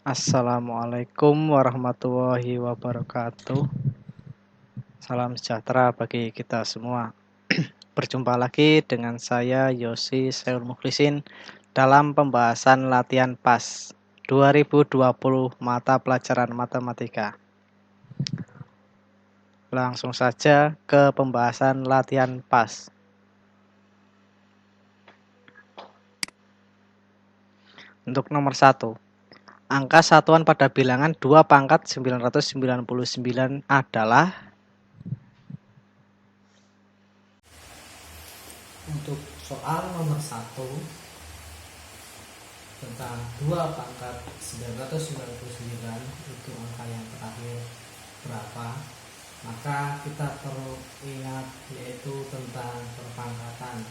Assalamualaikum warahmatullahi wabarakatuh. Salam sejahtera bagi kita semua. Berjumpa lagi dengan saya Yosi Seul Mukhlisin dalam pembahasan latihan PAS 2020 mata pelajaran matematika. Langsung saja ke pembahasan latihan PAS. Untuk nomor 1. Angka satuan pada bilangan 2 pangkat 999 adalah. Untuk soal nomor 1 tentang 2 pangkat 999 itu angka yang terakhir berapa, maka kita perlu ingat yaitu tentang perpangkatan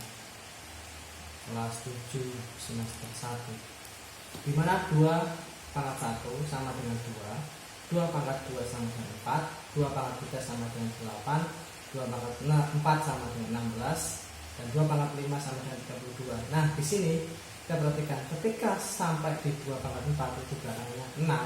kelas 7 semester 1, di mana 2 pangkat 1 sama dengan 2 pangkat 2 sama dengan 4, 2 pangkat 3 sama dengan 8, 2 pangkat 4 sama dengan 16, dan 2 pangkat 5 sama dengan 32. Nah, di sini kita perhatikan ketika sampai di 2 pangkat 4 itu belakangnya 6,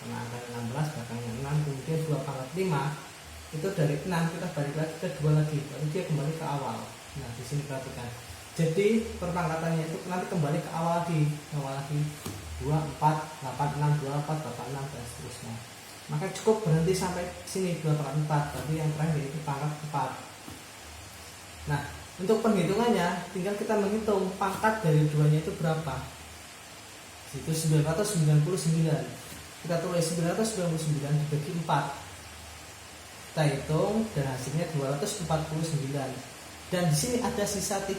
karena angkanya 16 belakangnya 6, kemudian 2 pangkat 5 itu dari 6 kita balik lagi ke 2 lagi, lalu dia kembali ke awal. Nah, di sini perhatikan. Jadi perpangkatannya itu nanti kembali ke awal lagi 2, 4, 8, 6, 2, 4, 8, 6 dan seterusnya. Maka cukup berhenti sampai sini 2 pangkat 4, berarti yang terakhir itu pangkat 4. Nah, untuk penghitungannya tinggal kita menghitung pangkat dari 2-nya itu berapa. Itu 999. Kita tulis 999 dibagi 4. Kita hitung dan hasilnya 249. Dan di sini ada sisa 3.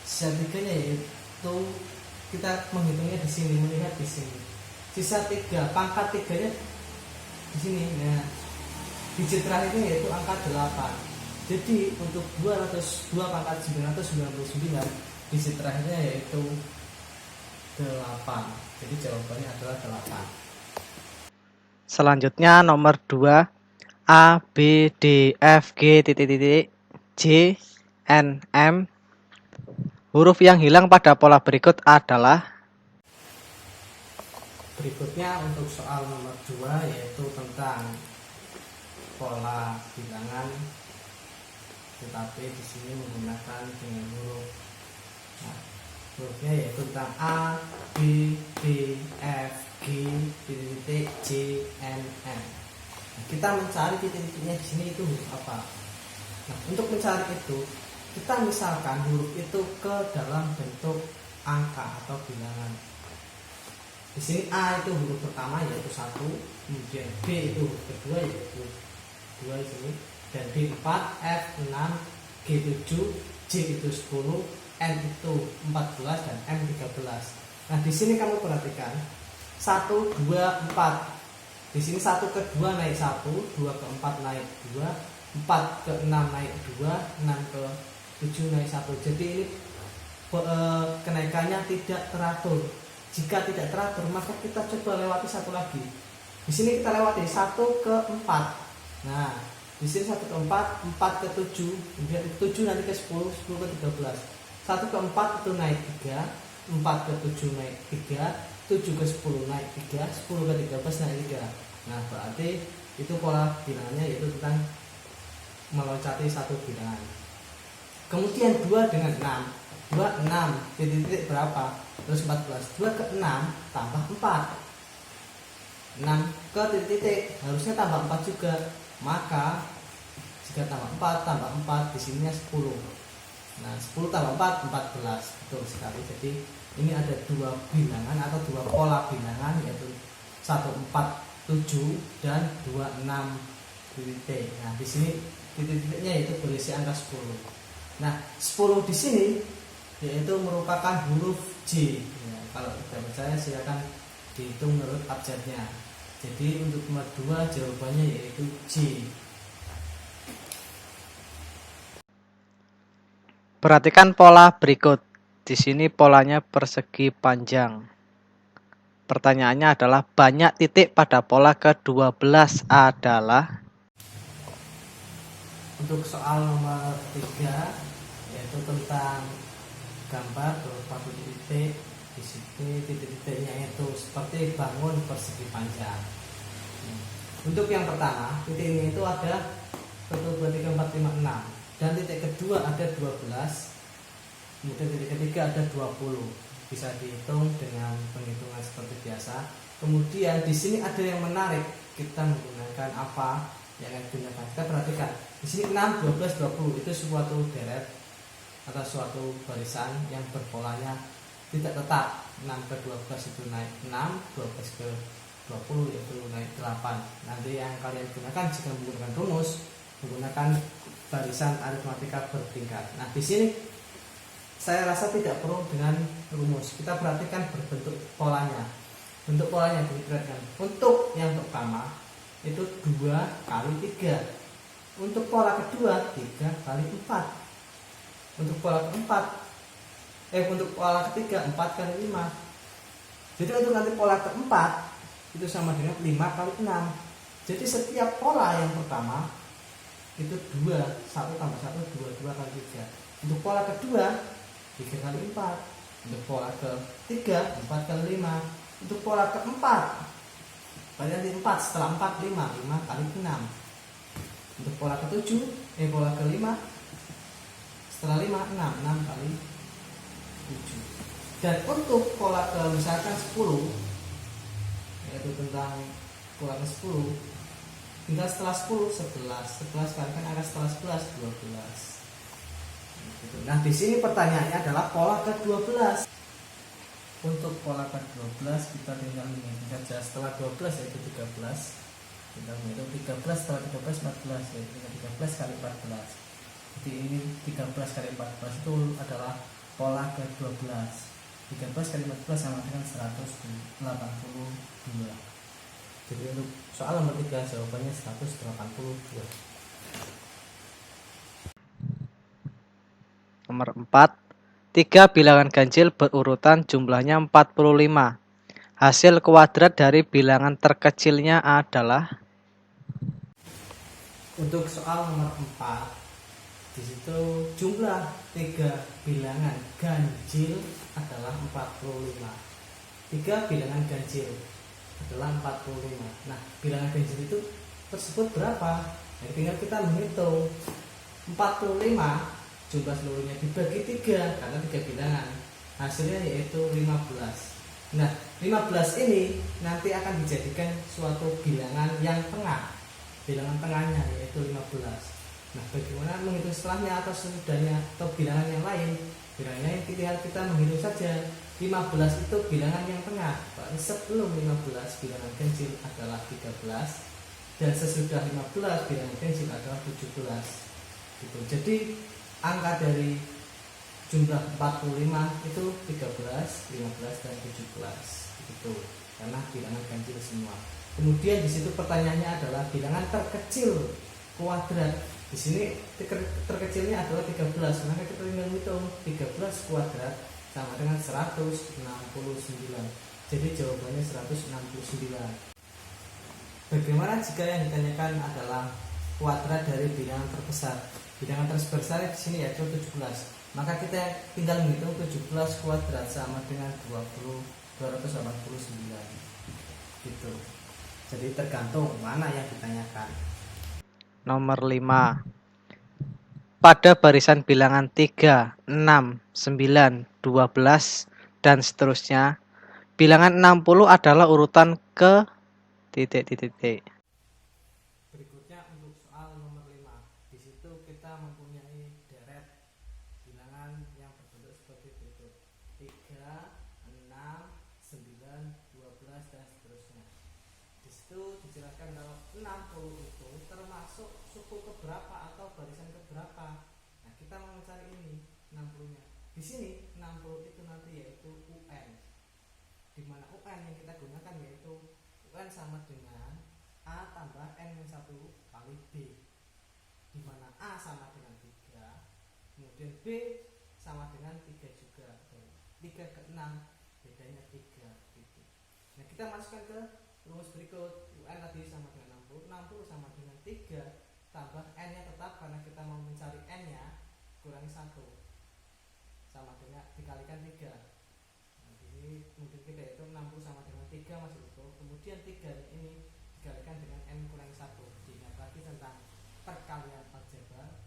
Sisa 3-nya yaitu kita menghitungnya di sini, melihat di sini. Sisa 3, pangkat 3-nya di sini. Nah, digit terakhirnya yaitu angka 8. Jadi untuk 2 pangkat 999 digit terakhirnya yaitu 8. Jadi jawabannya adalah 8. Selanjutnya nomor 2. A, B, D, F, G, titik-titik, J, N, M. Huruf yang hilang pada pola berikut adalah. Berikutnya untuk soal nomor 2 yaitu tentang pola bilangan, tetapi di sini menggunakan dengan huruf. Nah, hurufnya yaitu tentang A, B, D, F, G, titik, J, N, M. Nah, kita mencari titik-titiknya di sini itu huruf apa. Nah, untuk mencari itu kita misalkan huruf itu ke dalam bentuk angka atau bilangan. Di sini A itu huruf pertama yaitu 1, kemudian B itu huruf kedua yaitu 2 di sini, dan D 4, F 6, G 7, J itu 10, N itu 14 dan M 13. Nah, di sini kamu perhatikan 1, 2, 4. Di sini 1 ke 2 naik 1, 2 ke 4 naik 2, 4 ke 6 naik 2, 6 ke 7 naik 1. Jadi ini kenaikannya tidak teratur. Jika tidak teratur, maka kita coba lewati satu lagi. Di sini kita lewati 1 ke 4. Nah, di sini 1 ke 4, 4 ke 7, kemudian 7 nanti ke 10, 10 ke 13. 1 ke 4 itu naik 3, 4 ke 7 naik 3, 7 ke 10 naik 3, 10 ke 13 naik 3. Nah, berarti itu pola bilangannya yaitu tentang meloncati satu bilangan. Kemudian 2 dengan 6. 2, 6, titik berapa? Terus 14. 2 ke 6 tambah 4. 6 ke titik harusnya tambah 4 juga. Maka jika tambah 4 tambah 4 di sininya 10. Nah, 10 tambah 4 14. Betul sekali. Jadi ini ada 2 bilangan atau 2 pola bilangan yaitu 147 dan 26 titik. Nah, di sini titik-titiknya itu berisi angka 10. Nah, 10 di sini yaitu merupakan huruf J. Ya, kalau tidak percaya silakan dihitung menurut abjadnya. Jadi untuk nomor 2 jawabannya yaitu J. Perhatikan pola berikut. Di sini polanya persegi panjang. Pertanyaannya adalah banyak titik pada pola ke-12 adalah. Untuk soal nomor 3 yaitu tentang gambar berupa titik Di sini titik-titiknya itu seperti bangun persegi panjang. Untuk yang pertama, titiknya itu ada 1, 2, 3, 4, 5, 6. Dan titik kedua ada 12. Kemudian titik ketiga ada 20. Bisa dihitung dengan penghitungan seperti biasa. Kemudian di sini ada yang menarik. Kita menggunakan apa yang akan digunakan? Kita perhatikan. Di sini 6, 12, 20 itu suatu deret atau suatu barisan yang berpolanya tidak tetap. 6 ke 12 itu naik 6, 12 ke 20 itu naik 8. Nanti yang kalian gunakan jika menggunakan rumus, menggunakan barisan aritmatika bertingkat. Nah, di sini saya rasa tidak perlu dengan rumus. Kita perhatikan berbentuk polanya. Bentuk polanya diperhatikan. Untuk yang pertama itu 2 kali 3. Untuk pola kedua 3 kali 4. Untuk pola keempat untuk pola ketiga 4 kali 5. Jadi untuk nanti pola keempat itu sama dengan 5 kali 6. Jadi setiap pola yang pertama itu 2, 1 tambah 1, 2, 2 kali 3. Untuk pola kedua 3 kali 4. Untuk pola ketiga 4 kali 5. Untuk pola keempat variasi 4 setelah 4 5, 5 kali 6. Untuk pola ketujuh pola kelima setelah 5 6, 6 kali 7. Dan untuk pola ke misalkan 10, yaitu tentang pola ke 10, tinggal setelah 10 11 kalikan angka setelah 11 12. Nah, di sini pertanyaannya adalah pola ke 12. Untuk pola ke 12 kita tinggal menghitung saja. Setelah 12 yaitu 13. Kita menghitung 13 setelah 13 14 yaitu 13 kali 14. Jadi ini 13 kali 14 itu adalah pola ke 12. 13 kali 14 sama dengan 182. Jadi untuk soal nomor 3 jawabannya 182. Nomor 4. 3 bilangan ganjil berurutan jumlahnya 45. Hasil kuadrat dari bilangan terkecilnya adalah. Untuk soal nomor 4, di situ jumlah 3 bilangan ganjil adalah 45. 3 bilangan ganjil adalah 45. Nah, bilangan ganjil itu tersebut berapa? Nah, tinggal kita menghitung 45 jumlah seluruhnya dibagi 3 karena 3 bilangan. Hasilnya yaitu 15. Nah, 15 ini nanti akan dijadikan suatu bilangan yang tengah. Bilangan tengahnya yaitu 15. Nah, bagaimana menghitung setelahnya atau sesudahnya atau bilangan yang lain? Bilangannya tinggal kita menghitung saja. 15 itu bilangan yang tengah. Berarti sebelum 15 bilangan ganjil adalah 13 dan sesudah 15 bilangan ganjil adalah 17. Gitu. Jadi angka dari jumlah 45 itu 13, 15 dan 17. Gitu. Karena bilangan ganjil semua. Kemudian di situ pertanyaannya adalah bilangan terkecil kuadrat. Di sini terkecilnya adalah 13. Maka kita tinggal hitung 13 kuadrat sama dengan 169. Jadi jawabannya 169. Bagaimana jika yang ditanyakan adalah kuadrat dari bilangan terbesar? Bilangan terbesar di sini yaitu 17. Maka kita tinggal menghitung 17 kuadrat sama dengan 289. Gitu. Jadi tergantung mana yang ditanyakan. Nomor 5. Pada barisan bilangan 3, 6, 9, 12 dan seterusnya, bilangan 60 adalah urutan ke titik-titik. Berikutnya untuk soal nomor 5. Di situ kita mempunyai deret bilangan yang berbentuk seperti berikut. 3, 6, 9, 12 dan seterusnya. Di situ dijelaskan kalau 60 itu termasuk suku keberapa atau barisan keberapa. Nah, kita mau mencari ini 60-nya. Di sini 60 itu nanti yaitu UN. Di mana UN yang kita gunakan yaitu UN sama dengan A tambah N-1 kali B. Di mana A sama dengan 3, kemudian B sama dengan 3 juga. 3 ke 6 bedanya 3 gitu. Nah, kita masukkan ke rumus berikut. UN tadi sama dengan 60, 60 sama dengan 3 tambah N-nya tetap karena kita mau mencari N-nya kurangi 1 sama dengan dikalikan 3. Nah, ini kemudian 3 ini dikalikan dengan N kurang 1. Diingat lagi tentang perkalian aljabar,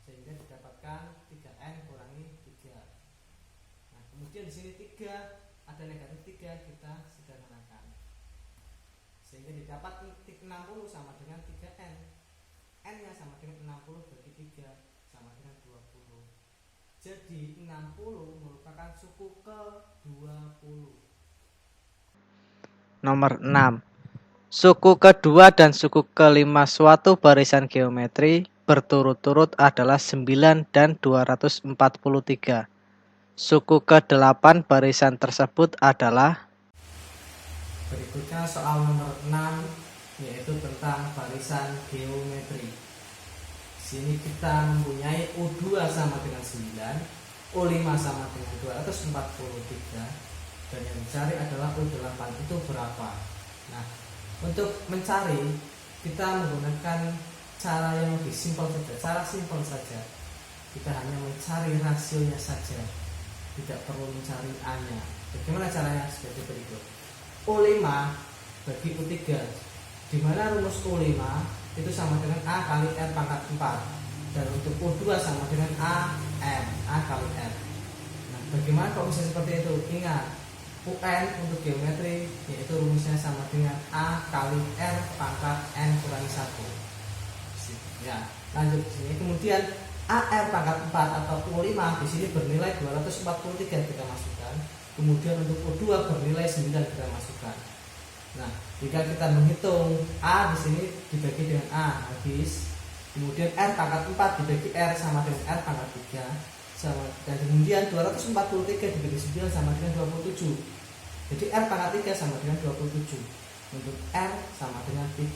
sehingga didapatkan 3N kurangi 3. Nah, kemudian di sini 3 ada negatif 3, kita sederhanakan. Sehingga didapat titik 60 sama dengan 3N. N-nya sama dengan 60 bagi 3 sama dengan 20. Jadi 60 merupakan suku ke-20. Nomor 6. Suku kedua dan suku kelima suatu barisan geometri berturut-turut adalah 9 dan 243. Suku ke-8 barisan tersebut adalah. Berikutnya soal nomor 6, yaitu tentang barisan geometri. Di sini kita mempunyai U2 sama dengan 9, U5 sama dengan 243, dan yang dicari adalah U8 itu berapa. Nah, untuk mencari kita menggunakan cara yang lebih simpel saja, cara simpel saja. Kita hanya mencari rasionya saja, tidak perlu mencari A-nya. Bagaimana caranya? Seperti berikut. U5 bagi U3, di mana rumus U5 itu sama dengan A kali R pangkat 4, dan untuk U2 sama dengan A kali R. Nah, bagaimana kalau bisa seperti itu? Ingat, UN untuk geometri yaitu rumusnya sama dengan A kali R pangkat N kurangi 1. Ya, lanjut ke sini. Kemudian AR pangkat 4 atau U5 di sini bernilai 243 kita masukkan. Kemudian untuk U2 bernilai 9 kita masukkan. Nah, jika kita menghitung A di sini dibagi dengan A habis. Kemudian R pangkat 4 dibagi R sama dengan R pangkat 3 sama, dan kemudian 243 dibagi 9 sama dengan 27. Jadi R pangkat 3 sama dengan 27. Untuk R sama dengan 3.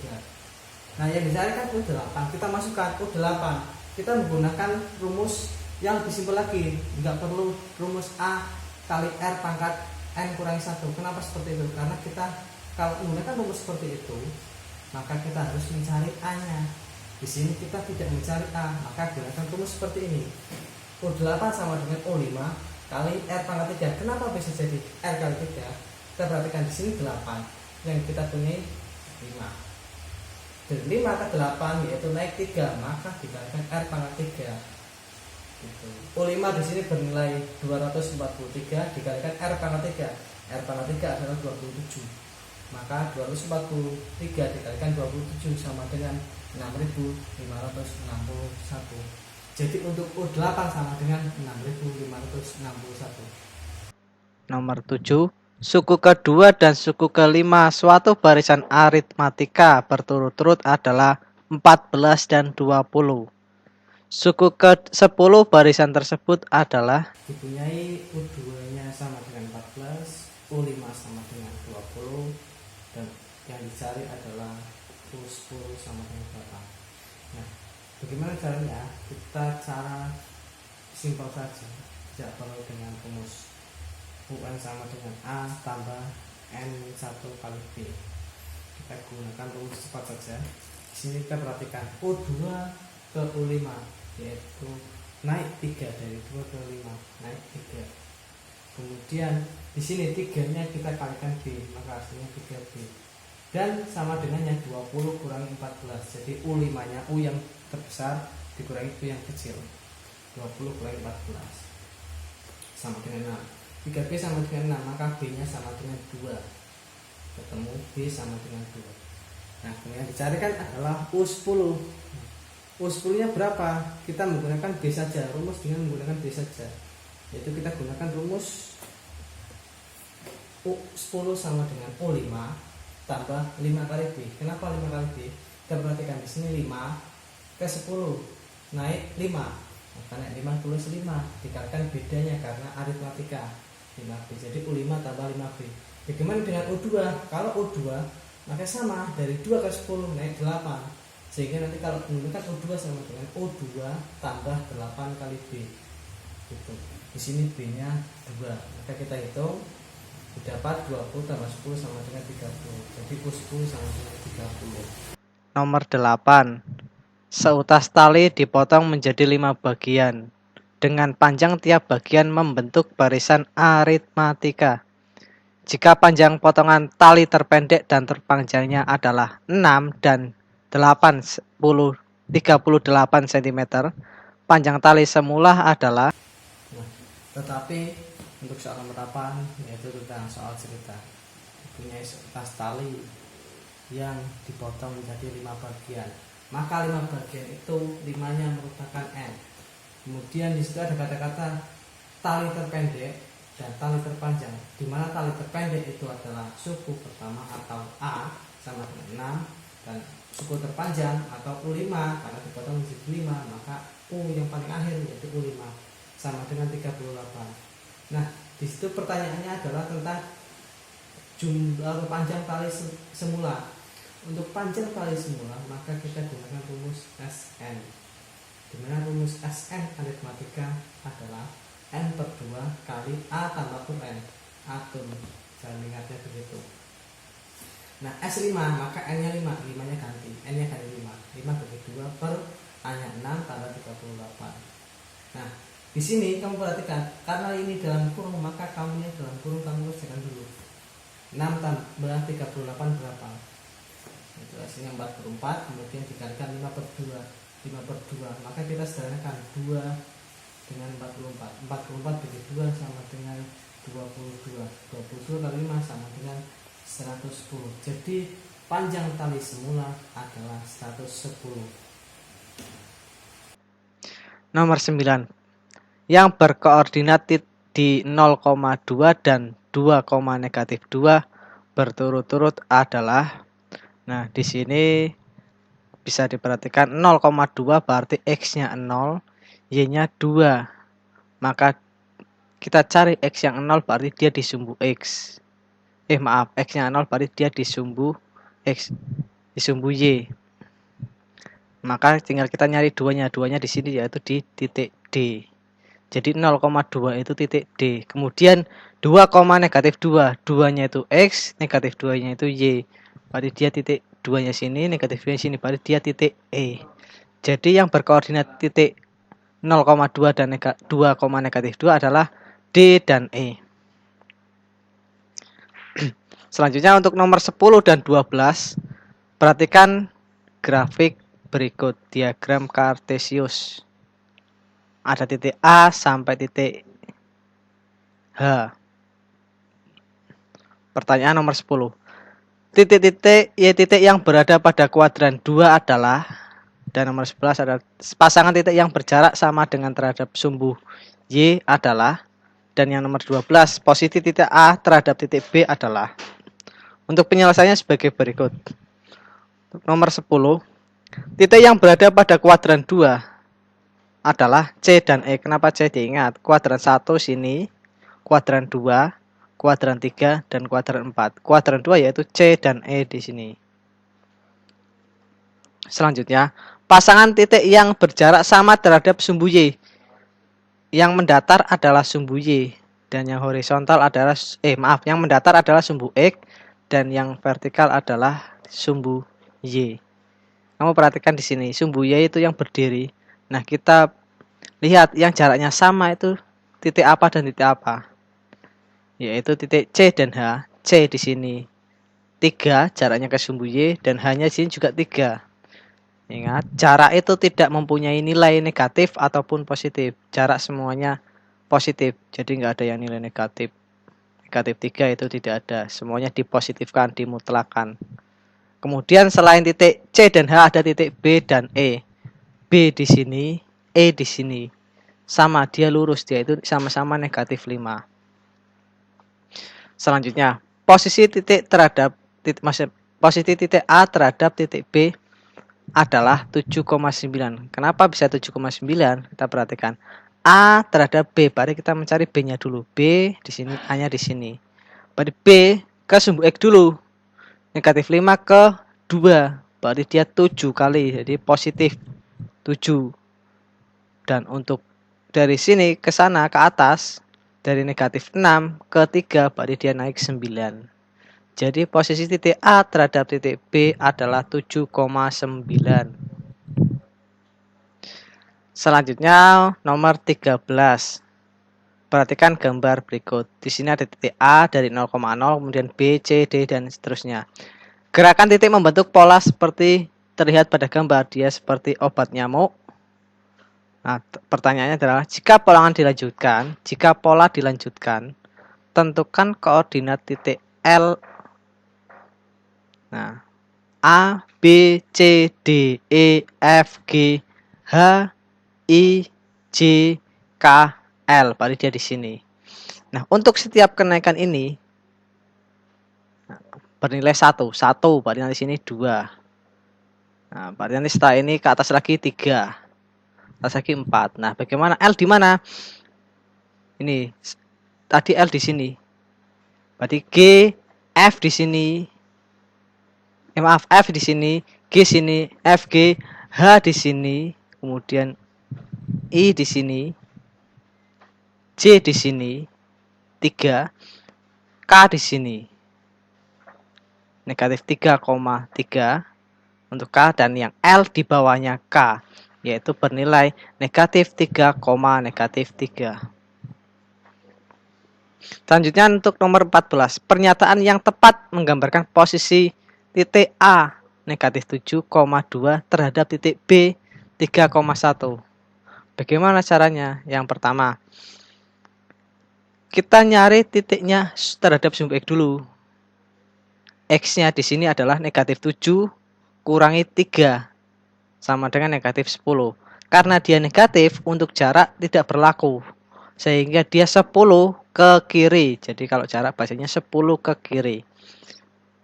Nah, yang dicarikan U8, kita masukkan U8. Kita menggunakan rumus yang lebih simpel lagi, tidak perlu rumus A kali R pangkat N kurangi 1. Kenapa seperti itu? Karena kita kalau menggunakan rumus seperti itu, maka kita harus mencari A-nya. Di sini kita tidak mencari A, maka gunakan rumus seperti ini. U8 sama dengan U5 kali R pangkat 3. Kenapa bisa jadi R kali 3? Kita perhatikan di sini 8, yang kita punya 5. Dari 5 ke 8 yaitu naik 3, maka dikalikan R pangkat 3. Gitu. U5 di sini bernilai 243 dikalikan R pangkat 3. R pangkat 3 adalah 27. Maka 243 dikalikan 27 sama dengan 6.561. Jadi untuk U8 sama dengan 6.561. Nomor 7. Suku kedua dan suku kelima suatu barisan aritmatika berturut-turut adalah 14 dan 20. Suku ke-10 barisan tersebut adalah. Dipunyai U2-nya sama dengan 14, U5 sama dengan 20, dan yang dicari adalah U10 sama dengan berapa. Nah, bagaimana caranya? Kita cara simpel saja, tidak perlu dengan rumus. UN sama dengan A tambah N1 kali B. Kita gunakan rumus cepat saja. Di sini kita perhatikan U2 ke U5, yaitu naik 3 dari 2 ke 5, naik 3. Kemudian di sini 3-nya kita kalikan B, maka hasilnya 3B. Dan sama dengannya 20 kurangi 14. Jadi U5-nya U yang terbesar dikurangi B yang kecil. 20 kurangi 14 sama dengan 6. 3B sama dengan 6, maka B-nya sama dengan 2. Ketemu B sama dengan 2. Nah, yang dicarikan adalah U10. U10-nya berapa? Kita menggunakan B saja, rumus dengan menggunakan B saja. Yaitu kita gunakan rumus U10 sama dengan U5 tambah 5 kali B. Kenapa 5 kali B? Kita perhatikan di sini 5 ke 10 naik 5. Maka naik 5 tulis 5, dikalikan bedanya karena aritmatika 5B. Jadi U5 tambah 5B. Bagaimana dengan U2? Kalau U2 maka sama, dari 2 ke 10 naik 8. Sehingga nanti kalau menggunakan U2 sama dengan U2 tambah 8 kali B. Gitu. Di sini B-nya 2. Maka kita hitung didapat 20 tambah 10 sama dengan 30. Jadi U10 sama dengan 30. Nomor 8. Seutas tali dipotong menjadi 5 bagian. Dengan panjang tiap bagian membentuk barisan aritmatika. jika panjang potongan tali terpendek dan terpanjangnya adalah 6 dan 38 cm, panjang tali semula adalah. Nah, tetapi untuk soal penerapan yaitu tentang soal cerita, mempunyai tas tali yang dipotong menjadi 5 bagian, maka 5 bagian itu 5-nya merupakan N. Kemudian di situ ada kata-kata tali terpendek dan tali terpanjang, di mana tali terpendek itu adalah suku pertama atau A sama dengan 6, dan suku terpanjang atau U5 karena dipotong menjadi 5, maka U yang paling akhir yaitu U5 sama dengan 38. Nah, di situ pertanyaannya adalah tentang jumlah panjang tali semula. Untuk panjang tali semula maka kita gunakan rumus SN, di mana rumus SN aritmatika adalah N per 2 kali A tambah UN atom. Jangan ingatnya begitu. Nah, S5 maka N-nya 5, 5-nya ganti, N-nya ganti 5 bagi 2 per A-nya 6 tambah 38. Nah, di sini kamu perhatikan, karena ini dalam kurung maka kamunya dalam kurung kamu kerjakan dulu. 6 tambah 38 berapa? Itu hasilnya 44, kemudian dikalikan 5 per 2, maka kita sederhanakan 2 dengan 44, 44 bagi 2 sama dengan 22 kali 5 sama dengan 110. Jadi panjang tali semula adalah 110. Nomor 9. Yang berkoordinat di 0,2 dan 2,-2 berturut-turut adalah. Nah, di sini bisa diperhatikan 0,2 berarti X-nya 0, Y-nya 2. Maka kita cari X yang 0 berarti dia disumbu X. X-nya 0 berarti dia disumbu X, disumbu Y. Maka tinggal kita nyari duanya di sini yaitu di titik D. Jadi 0,2 itu titik D. Kemudian 2,-2, duanya itu X, negatif 2-nya itu Y. Berarti dia titik 2-nya sini, negatif 2-nya sini, berarti dia titik E. Jadi yang berkoordinat titik 0,2 dan 2,-2 adalah D dan E. Selanjutnya untuk nomor 10 dan 12, perhatikan grafik berikut diagram kartesius. Ada titik A sampai titik H. Pertanyaan nomor 10. Titik-titik Y titik yang berada pada kuadran 2 adalah, dan nomor 11 adalah pasangan titik yang berjarak sama dengan terhadap sumbu Y adalah, dan yang nomor 12 posisi titik A terhadap titik B adalah. Untuk penyelesaiannya sebagai berikut. Nomor 10. Titik yang berada pada kuadran 2 adalah C dan E. Kenapa C diingat? Kuadran 1 sini, kuadran 2, kuadran 3, dan kuadran 4. Kuadran 2 yaitu C dan E di sini. Selanjutnya, pasangan titik yang berjarak sama terhadap sumbu Y. Yang mendatar adalah sumbu Y, dan yang horizontal adalah yang mendatar adalah sumbu X, dan yang vertikal adalah sumbu Y. Kamu perhatikan di sini, sumbu Y itu yang berdiri. Nah, kita lihat yang jaraknya sama itu titik apa dan titik apa? Yaitu titik C dan H. C di sini 3 jaraknya ke sumbu Y, dan H-nya di sini juga 3. Ingat, jarak itu tidak mempunyai nilai negatif ataupun positif. Jarak semuanya positif, jadi nggak ada yang nilai negatif. Negatif 3 itu tidak ada, semuanya dipositifkan, dimutlakan. Kemudian selain titik C dan H ada titik B dan E. B di sini, E di sini. Sama, dia lurus, dia itu sama-sama negatif 5. Selanjutnya, posisi titik A terhadap titik B adalah 7,9. Kenapa bisa 7,9? Kita perhatikan. A terhadap B, berarti kita mencari B-nya dulu. B di sini, A-nya di sini. Berarti B ke sumbu X dulu. Negatif 5 ke 2, berarti dia 7 kali, jadi positif 7. Dan untuk dari sini ke sana ke atas, dari negatif 6 ke 3, berarti dia naik 9. Jadi posisi titik A terhadap titik B adalah 7,9. Selanjutnya nomor 13. Perhatikan gambar berikut. Di sini ada titik A dari 0,0, kemudian B, C, D, dan seterusnya. Gerakan titik membentuk pola seperti terlihat pada gambar. Dia seperti obat nyamuk. Nah, pertanyaannya adalah, jika pola dilanjutkan, tentukan koordinat titik L. Nah, A, B, C, D, E, F, G, H, I, J, K, L. Berarti dia di sini. Nah, untuk setiap kenaikan ini bernilai 1. Berarti nanti sini 2. Nah, berarti nanti setelah ini ke atas lagi 3. Atas lagi 4. Nah, bagaimana L di mana? Ini tadi L di sini. Berarti G, F di sini. Maaf, F di sini, G sini, F, G, H di sini, kemudian I di sini, J di sini, 3, K di sini. Negatif 3,3 untuk K, dan yang L di bawahnya K, yaitu bernilai negatif 3, negatif 3. Selanjutnya untuk nomor 14. Pernyataan yang tepat menggambarkan posisi titik A negatif 7,2 terhadap titik B 3,1. Bagaimana caranya? Yang pertama, kita nyari titiknya terhadap sumbu X dulu. X-nya di sini adalah negatif 7 kurangi 3 sama dengan negatif 10. Karena dia negatif, untuk jarak tidak berlaku, sehingga dia 10 ke kiri. Jadi kalau jarak bahasanya 10 ke kiri.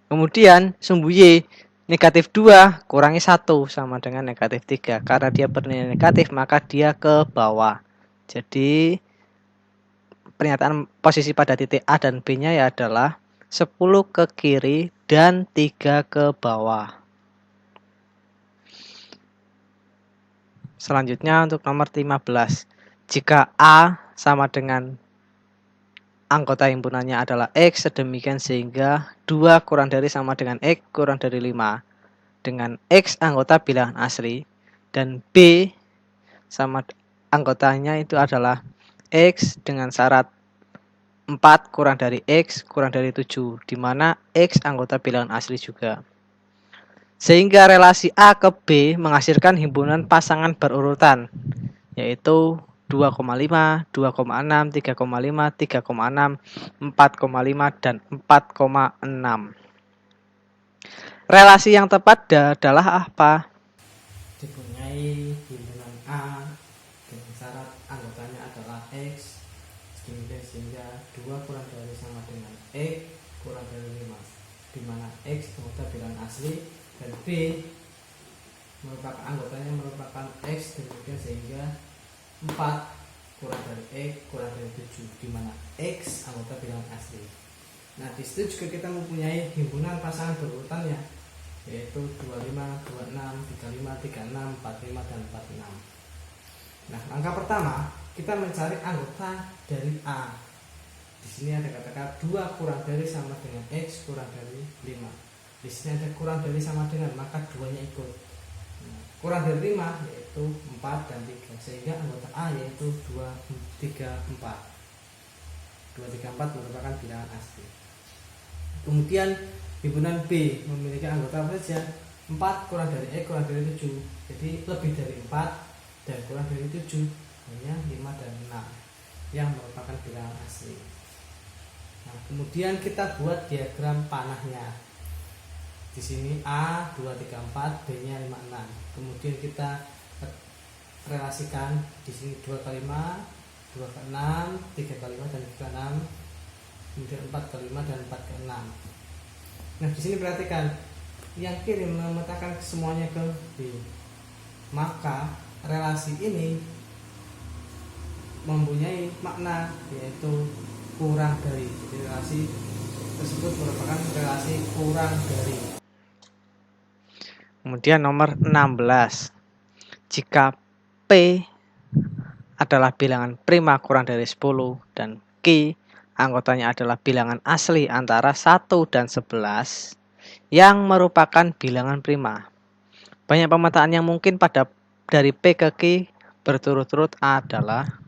Kemudian sumbu Y negatif 2 kurangi 1 sama dengan negatif 3. Karena dia bernilai negatif, maka dia ke bawah. Jadi pernyataan posisi pada titik A dan B-nya ya adalah 10 ke kiri dan 3 ke bawah. Selanjutnya untuk nomor 15. Jika A sama dengan anggota himpunannya adalah X, sedemikian sehingga 2 kurang dari sama dengan X kurang dari 5. Dengan X anggota bilangan asli dan B sama anggotanya itu adalah X dengan syarat 4 kurang dari X kurang dari 7, di mana X anggota bilangan asli juga. Sehingga relasi A ke B menghasilkan himpunan pasangan berurutan, yaitu 2,5, 2,6, 3,5, 3,6, 4,5, dan 4,6. Relasi yang tepat adalah apa? Dipunyai himpunan A dengan syarat anggotanya adalah X, sehingga 2 kurang dari sama dengan X kurang dari 5, di mana X anggota bilangan asli dan B merupakan anggotanya merupakan X, demikian sehingga 4 kurang dari X kurang dari 7, di mana X anggota bilangan asli. Nah, di situ juga kita mempunyai himpunan pasangan berurutannya, yaitu 25, 26, 35, 36, 45, dan 46. Nah, langkah pertama kita mencari anggota dari A. Di sini ada kata-kata 2 kurang dari sama dengan X kurang dari 5. Di sini ada kurang dari sama dengan, maka 2-nya ikut. Nah, kurang dari 5 yaitu 4 dan 3, sehingga anggota A yaitu 2, 3, 4. 2, 3, 4 merupakan bilangan asli. Kemudian himpunan B memiliki anggota apa saja? 4 kurang dari X kurang dari 7. Jadi lebih dari 4 dan kurang dari 7 hanya 5 dan 6 yang merupakan bilangan asli. Nah, kemudian kita buat diagram panahnya. Di sini A 2, 3, 4, B-nya 5, 6. Kemudian kita relasikan di sini 2 kali 5, 2 ke 6, 3 kali 5 dan 3 ke 6. Kemudian 4 ke 5 dan 4 ke 6. Nah, di sini perhatikan, yang kiri memetakan semuanya ke B. Maka relasi ini mempunyai makna, yaitu kurang dari. Jadi relasi tersebut merupakan relasi kurang dari. Kemudian nomor 16. Jika P adalah bilangan prima kurang dari 10 dan Q anggotanya adalah bilangan asli antara 1 dan 11 yang merupakan bilangan prima. Banyak pemetaan yang mungkin pada dari P ke Q berturut-turut adalah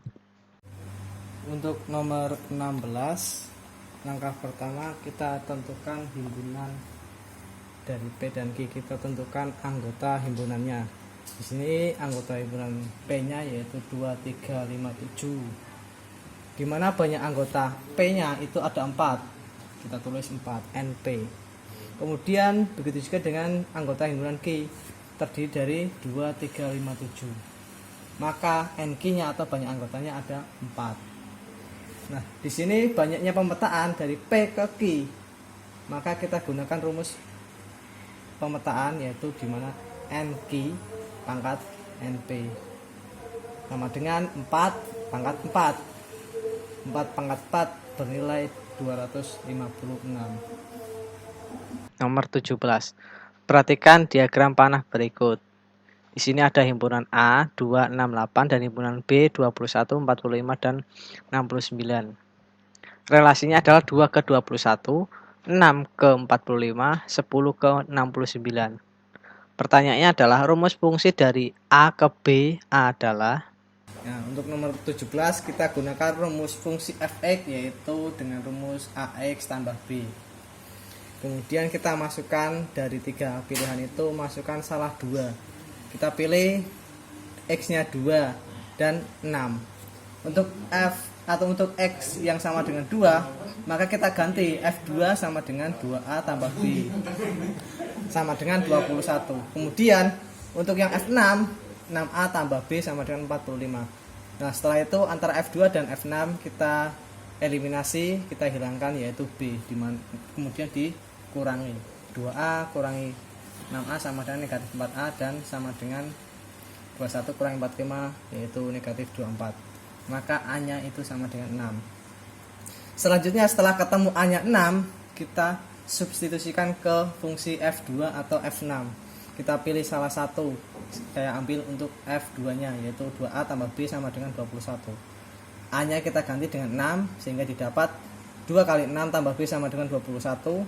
Untuk nomor 16, langkah pertama kita tentukan himpunan dari P dan Q. Kita tentukan anggota himpunannya. Di sini anggota himpunan P-nya yaitu 2, 3, 5, 7. Dimana banyak anggota P-nya itu ada 4. Kita tulis 4, NP. Kemudian begitu juga dengan anggota himpunan Q, terdiri dari 2, 3, 5, 7. Maka NQ-nya atau banyak anggotanya ada 4. Nah, di sini banyaknya pemetaan dari P ke Q. Maka kita gunakan rumus pemetaan, yaitu di mana NQ pangkat NP sama dengan 4 pangkat 4. 4 pangkat 4 bernilai 256. Nomor 17. Perhatikan diagram panah berikut. Di sini ada himpunan A 268 dan himpunan B 21, 45 dan 69. Relasinya adalah 2 ke 21, 6 ke 45, 10 ke 69. Pertanyaannya adalah rumus fungsi dari A ke B adalah. Nah, untuk nomor 17 kita gunakan rumus fungsi fx, yaitu dengan rumus ax tambah b. Kemudian kita masukkan dari 3 pilihan itu, masukkan salah 2. Kita pilih x-nya 2 dan 6. Untuk f atau untuk x yang sama dengan 2, maka kita ganti f2 sama dengan 2a tambah b sama dengan 21. Kemudian untuk yang f6, 6a tambah b sama dengan 45. Nah, setelah itu antara f2 dan f6 kita eliminasi, kita hilangkan, yaitu b, kemudian dikurangi 2a kurangi 6a sama dengan negatif 4a dan sama dengan 21 kurangi 45, yaitu negatif 24. Maka a nya itu sama dengan 6. Selanjutnya setelah ketemu a nya 6, kita substitusikan ke fungsi f2 atau f6. Kita pilih salah satu, saya ambil untuk f2 nya, yaitu 2a tambah b sama dengan 21. A nya kita ganti dengan 6 sehingga didapat 2 kali 6 tambah b sama dengan 21,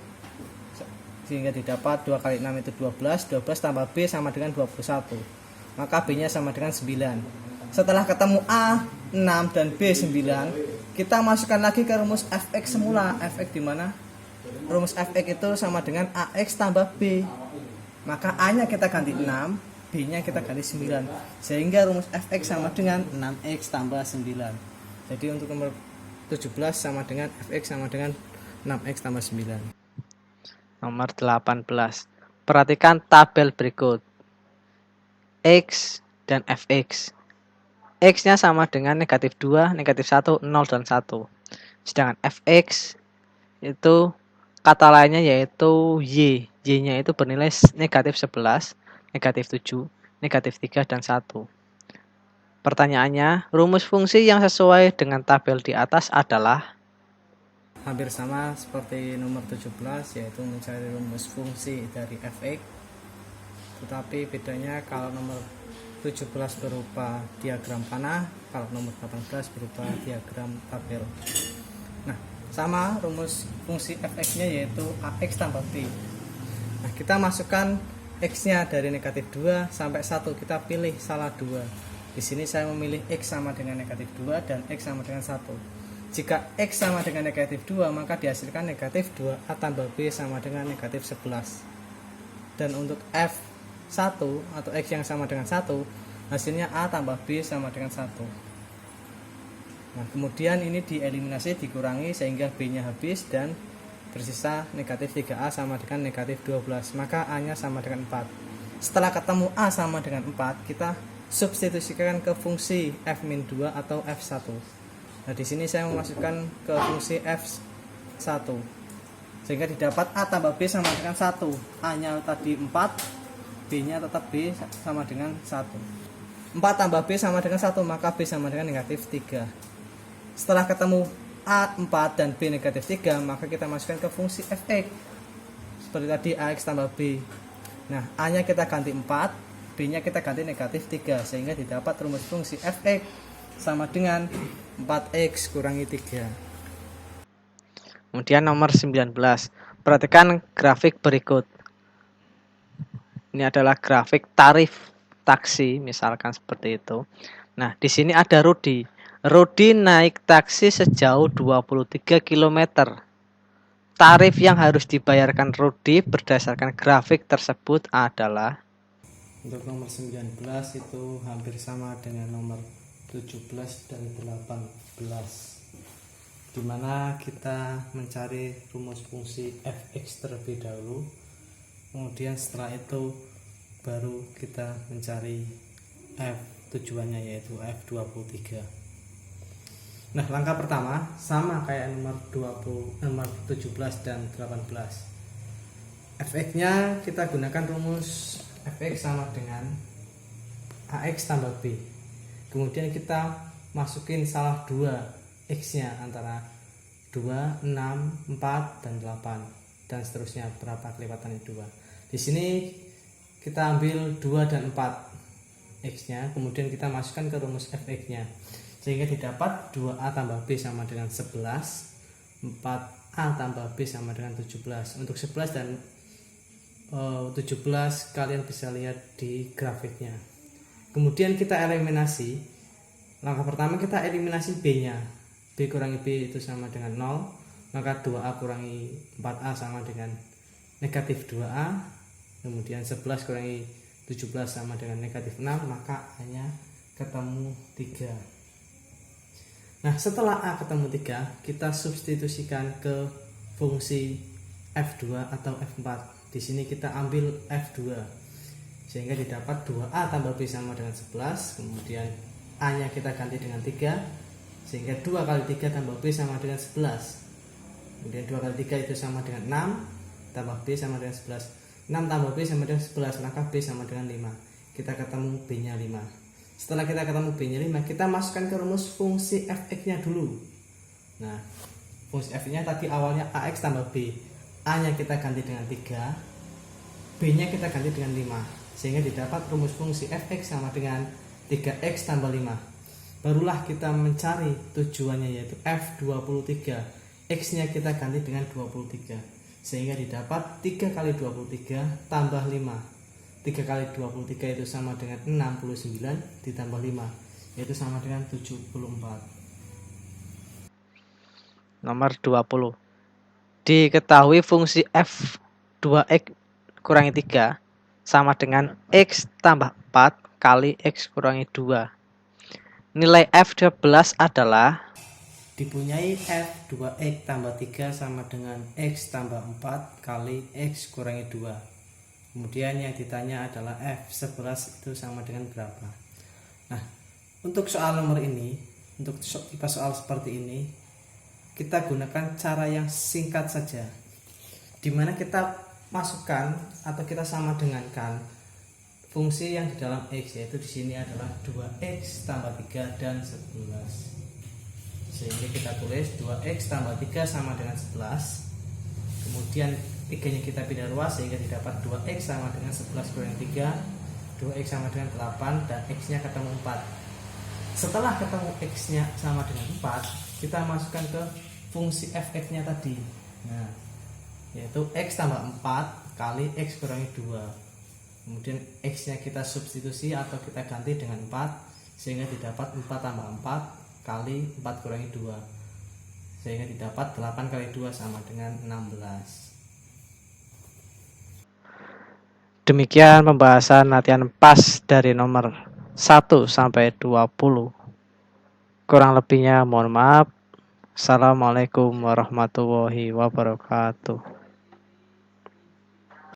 sehingga didapat 2 kali 6 itu 12, 12 tambah b sama dengan 21. Maka b nya sama dengan 9. Setelah ketemu a 6 dan b 9, kita masukkan lagi ke rumus fx semula. Fx di mana? Rumus fx itu sama dengan ax tambah b. Maka a nya kita ganti 6, b nya kita ganti 9, sehingga rumus fx sama dengan 6x tambah 9. Jadi untuk nomor 17 sama dengan fx sama dengan 6x tambah 9. Nomor 18. Perhatikan tabel berikut. X dan fx. X-nya sama dengan negatif 2, negatif 1, 0, dan 1. Sedangkan fx itu kata lainnya yaitu y. Y-nya itu bernilai negatif 11, negatif 7, negatif 3, dan 1. Pertanyaannya, rumus fungsi yang sesuai dengan tabel di atas adalah. Hampir sama seperti nomor 17, yaitu mencari rumus fungsi dari fx. Tetapi bedanya kalau nomor 17 berupa diagram panah, kalau nomor 18 berupa diagram tabel. Nah, sama rumus fungsi fx-nya yaitu ax tambah b. Nah, kita masukkan x-nya dari negatif 2 sampai 1, kita pilih salah 2. Di sini saya memilih x sama dengan negatif 2 dan x sama dengan 1. Jika x sama dengan negatif 2, maka dihasilkan negatif 2a tambah b sama dengan negatif 11. Dan untuk f1 atau x yang sama dengan 1, hasilnya a tambah b sama dengan 1. Nah, kemudian ini dieliminasi, dikurangi sehingga b nya habis dan bersisa negatif 3a sama dengan negatif 12. Maka a nya sama dengan 4. Setelah ketemu a sama dengan 4, kita substitusikan ke fungsi f-2 atau f1. Nah, di sini saya memasukkan ke fungsi f1 sehingga didapat a tambah b sama dengan 1. A nya tadi 4, b nya tetap b sama dengan 1. 4 tambah b sama dengan 1, maka b sama dengan negatif 3. Setelah ketemu a 4 dan b negatif 3, maka kita masukkan ke fungsi fx seperti tadi, ax tambah b. Nah, a nya kita ganti 4, b nya kita ganti negatif 3, sehingga didapat rumus fungsi fx sama dengan 4x kurangi 3. Kemudian nomor 19. Perhatikan grafik berikut. Ini adalah grafik tarif taksi, misalkan seperti itu. Nah, di sini ada Rudi. Rudi naik taksi sejauh 23 km. Tarif yang harus dibayarkan Rudi berdasarkan grafik tersebut adalah. Untuk nomor 19 itu hampir sama dengan nomor 17 dan 18, dimana kita mencari rumus fungsi fx terlebih dahulu, kemudian setelah itu baru kita mencari f tujuannya, yaitu f23. Nah, langkah pertama sama kayak nomor 17 dan 18. fx-nya kita gunakan rumus fx sama dengan ax tambah b. Kemudian kita masukin salah 2 x-nya antara 2, 6, 4 dan 8 dan seterusnya, berapa kelipatan 2. Di sini kita ambil 2 dan 4 x-nya, kemudian kita masukkan ke rumus fx-nya, sehingga didapat 2a tambah b sama dengan 11, 4a tambah b sama dengan 17. Untuk 11 dan 17 kalian bisa lihat di grafiknya. Kemudian kita eliminasi. Langkah pertama kita eliminasi b nya. B kurangi b itu sama dengan 0, maka 2a kurangi 4a sama dengan negatif 2a. Kemudian 11 kurangi 17 sama dengan negatif 6, maka a-nya ketemu 3. Nah, setelah A ketemu 3, kita substitusikan ke fungsi F2 atau F4. Di sini kita ambil F2, sehingga didapat 2A tambah B sama dengan 11. Kemudian A-nya kita ganti dengan 3, sehingga 2 kali 3 tambah B sama dengan 11. Kemudian 2 kali 3 itu sama dengan 6, tambah B sama dengan 11. 6 tambah B sama dengan 11, maka B sama dengan 5. Kita ketemu B-nya 5. Setelah kita ketemu B-nya 5, kita masukkan ke rumus fungsi fx-nya dulu. Nah, fungsi f-nya tadi awalnya ax tambah b. A-nya kita ganti dengan 3, B-nya kita ganti dengan 5, sehingga didapat rumus fungsi fx sama dengan 3x tambah 5. Barulah kita mencari tujuannya, yaitu f23. X-nya kita ganti dengan 23, sehingga didapat 3 kali 23 tambah 5. 3 kali 23 itu sama dengan 69 ditambah 5, yaitu sama dengan 74. Nomor 20. Diketahui fungsi f 2x kurangi 3 sama dengan x tambah 4 kali x kurangi 2. Nilai f12 adalah. Dipunyai f 2x tambah 3 sama dengan x tambah 4 kali x kurangi 2. Kemudian yang ditanya adalah F11 itu sama dengan berapa. Nah, untuk soal nomor ini, untuk tipe soal seperti ini, kita gunakan cara yang singkat saja, dimana kita masukkan atau kita sama dengankan fungsi yang di dalam X, yaitu di sini adalah 2x tambah 3 dan 11. Sehingga kita tulis 2x tambah 3 sama dengan 11. Kemudian 3-nya kita pindah ruas, sehingga didapat 2x sama dengan 11 kurangi 3, 2x sama dengan 8, dan x-nya ketemu 4. Setelah ketemu x-nya sama dengan 4, kita masukkan ke fungsi fx-nya tadi. Nah, yaitu x tambah 4 kali x kurangi 2. Kemudian x-nya kita substitusi atau kita ganti dengan 4, sehingga didapat 4 tambah 4 kali 4 kurangi 2, sehingga didapat 8 kali 2 sama dengan 16. Demikian pembahasan latihan PAS dari nomor 1 sampai 20. Kurang lebihnya mohon maaf. Assalamualaikum warahmatullahi wabarakatuh.